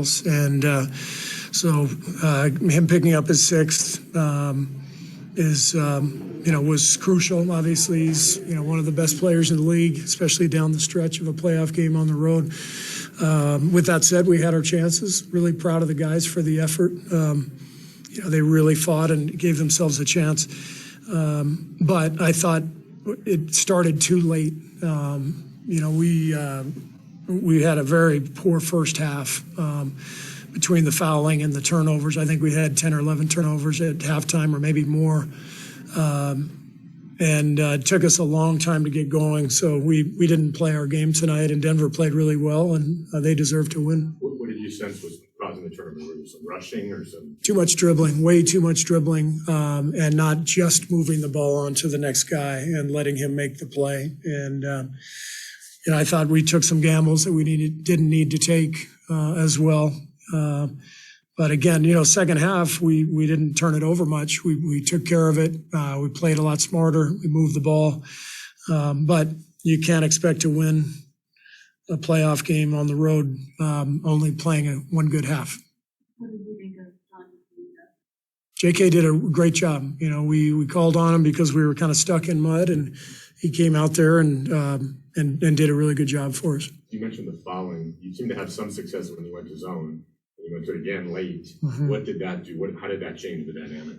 else. And so him picking up his sixth was crucial. Obviously, he's one of the best players in the league, especially down the stretch of a playoff game on the road. With that said, we had our chances. Really proud of the guys for the effort. They really fought and gave themselves a chance. But I thought it started too late. We had a very poor first half between the fouling and the turnovers. I think we had 10 or 11 turnovers at halftime, or maybe more. And it took us a long time to get going. So we didn't play our game tonight, and Denver played really well, and they deserved to win. What did you sense was causing the turnover? Was there some rushing or some? Too much dribbling, way too much dribbling, and not just moving the ball on to the next guy and letting him make the play. And I thought we took some gambles that we didn't need to take as well. But again, second half, we didn't turn it over much. We took care of it. We played a lot smarter. We moved the ball. But you can't expect to win a playoff game on the road only playing one good half. What did you think of John? JK did a great job. We called on him because we were kind of stuck in mud, and he came out there and did a really good job for us. You mentioned the fouling. You seemed to have some success when you went to zone. You went to it again late. Mm-hmm. What did that do? How did that change the dynamic?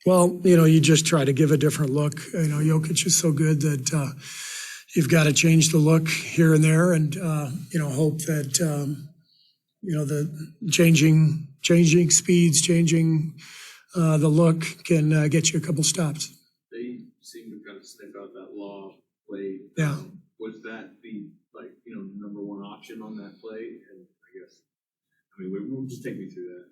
Well, you just try to give a different look. Jokic is so good that you've got to change the look here and there, and hope that the changing speeds, changing the look can get you a couple stops. They seem to kind of sniff out that law play. Yeah. Was that the number one option on that play? And we'll just take me through that.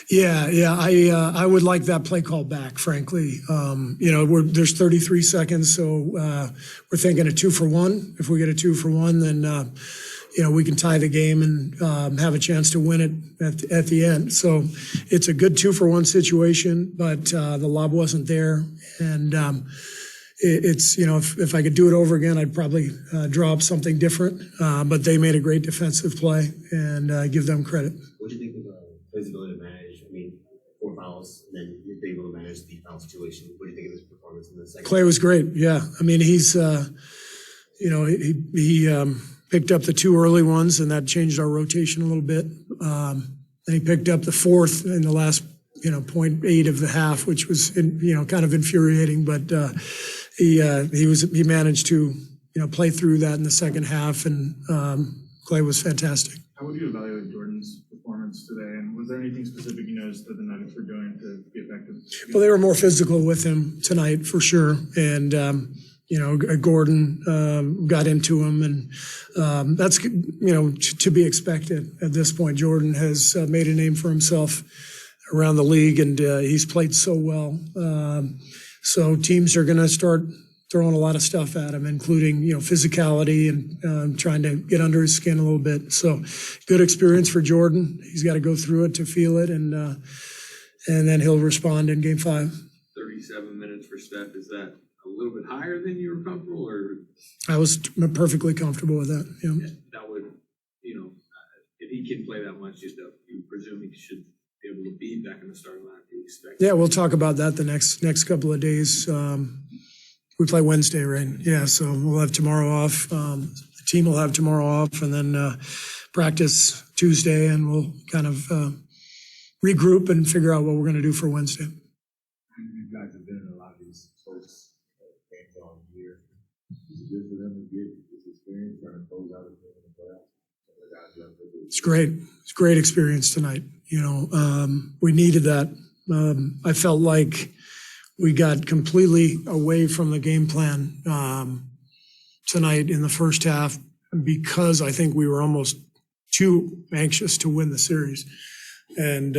Yeah. I would like that play call back, frankly. There's 33 seconds, so we're thinking a 2-for-1. If we get a 2-for-1, then we can tie the game and have a chance to win it at the end. So it's a good 2-for-1 situation, but the lob wasn't there, and it's if I could do it over again, I'd probably draw up something different. But they made a great defensive play, and give them credit. What do you think of Clay's ability to manage? 4 fouls, and then you're able to manage the foul situation. What do you think of his performance in the second? Clay was great. Yeah, he's he picked up the 2 early ones, and that changed our rotation a little bit. And he picked up the 4th in the last 0.8 of the half, which was kind of infuriating. But he managed to play through that in the second half, and Clay was fantastic. How would you evaluate Jordan's performance today, and was there anything specific you noticed that the Nuggets were doing to be effective? Well, they were more physical with him tonight for sure, and Gordon got into him, and that's to be expected at this point. Jordan has made a name for himself around the league, and he's played so well. So teams are going to start throwing a lot of stuff at him, including physicality and trying to get under his skin a little bit. So good experience for Jordan. He's got to go through it to feel it, and then he'll respond in Game 5. 37 minutes for Steph. Is that a little bit higher than you were comfortable, or? I was perfectly comfortable with that. Yeah. That would, if he can play that much, you presume he should be able to be back in the starting lineup. Do you expect? Yeah, we'll talk about that the next couple of days. We play Wednesday, right? Yeah, so we'll have tomorrow off. The team will have tomorrow off, and then practice Tuesday, and we'll kind of regroup and figure out what we're going to do for Wednesday. You guys have been in a lot of these close games all year. Is it good for them to get this experience trying to close out a game in the playoffs? It's great. It's a great experience tonight. We needed that. I felt like we got completely away from the game plan tonight in the first half because I think we were almost too anxious to win the series. And,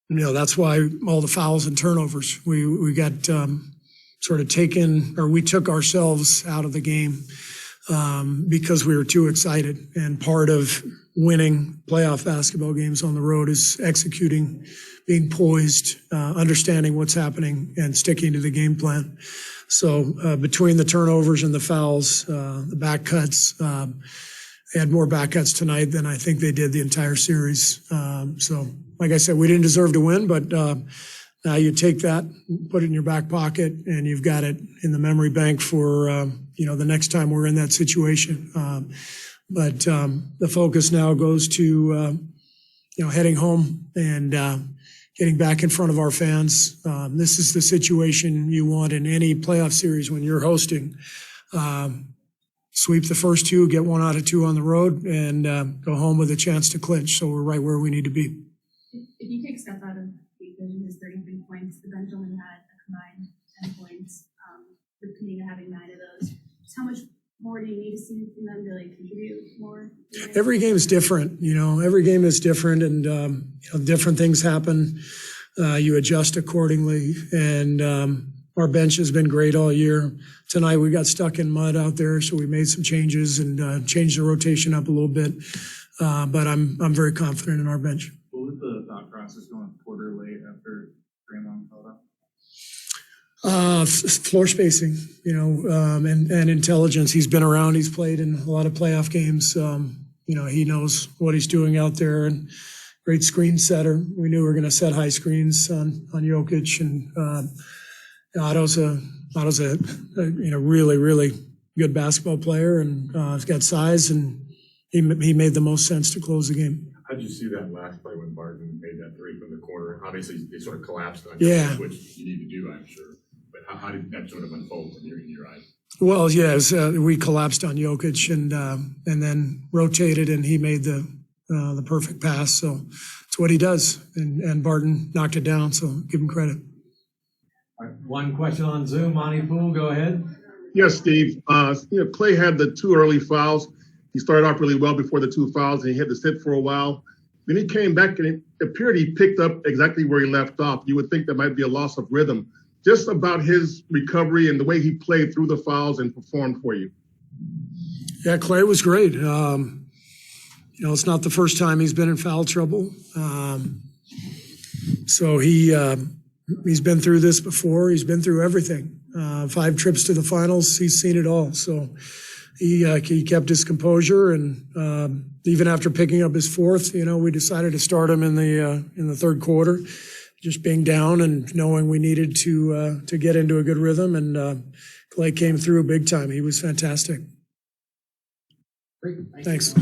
that's why all the fouls and turnovers, we got sort of we took ourselves out of the game because we were too excited. And part of winning playoff basketball games on the road is executing, being poised, understanding what's happening, and sticking to the game plan. So between the turnovers and the fouls, the back cuts, had more back cuts tonight than I think they did the entire series. So, like I said, we didn't deserve to win, but now you take that, put it in your back pocket, and you've got it in the memory bank for the next time we're in that situation. But the focus now goes to heading home and getting back in front of our fans. This is the situation you want in any playoff series when you're hosting. Sweep the first two, get 1 out of 2 on the road, and go home with a chance to clinch. So we're right where we need to be. If you take stuff out of the equation, his 33 points, the bench only had a combined 10 points, with Kaminga having 9 of those. Just how much more do you need to see from them to contribute more? Every game is different, every game is different, and different things happen. You adjust accordingly, and our bench has been great all year. Tonight we got stuck in mud out there, so we made some changes and changed the rotation up a little bit. But I'm very confident in our bench. What was the thought process going quarter late after Draymond called up? Floor spacing, and intelligence. He's been around. He's played in a lot of playoff games. He knows what he's doing out there, and great screen setter. We knew we were going to set high screens on Jokic, and Otto's a really, really good basketball player, and he's got size, and he made the most sense to close the game. How'd you see that last play when Barton made that 3 from the corner? Obviously, they sort of collapsed on you, Yeah. which you need to do, I'm sure. But how did that sort of unfold in your eyes? Well, yes, we collapsed on Jokic and then rotated, and he made the perfect pass. So it's what he does, and Barton knocked it down. So give him credit. All right, one question on Zoom. Monty Poole, go ahead. Yes, Steve. Clay had the 2 early fouls. He started off really well before the 2 fouls, and he had to sit for a while. Then he came back, and it appeared he picked up exactly where he left off. You would think there might be a loss of rhythm. Just about his recovery and the way he played through the fouls and performed for you. Yeah, Clay was great. It's not the first time he's been in foul trouble. So he's been through this before. He's been through everything. 5 trips to the finals. He's seen it all. So he kept his composure, and even after picking up his 4th, we decided to start him in the third quarter, just being down and knowing we needed to get into a good rhythm. And Clay came through big time. He was fantastic. Great. Thanks.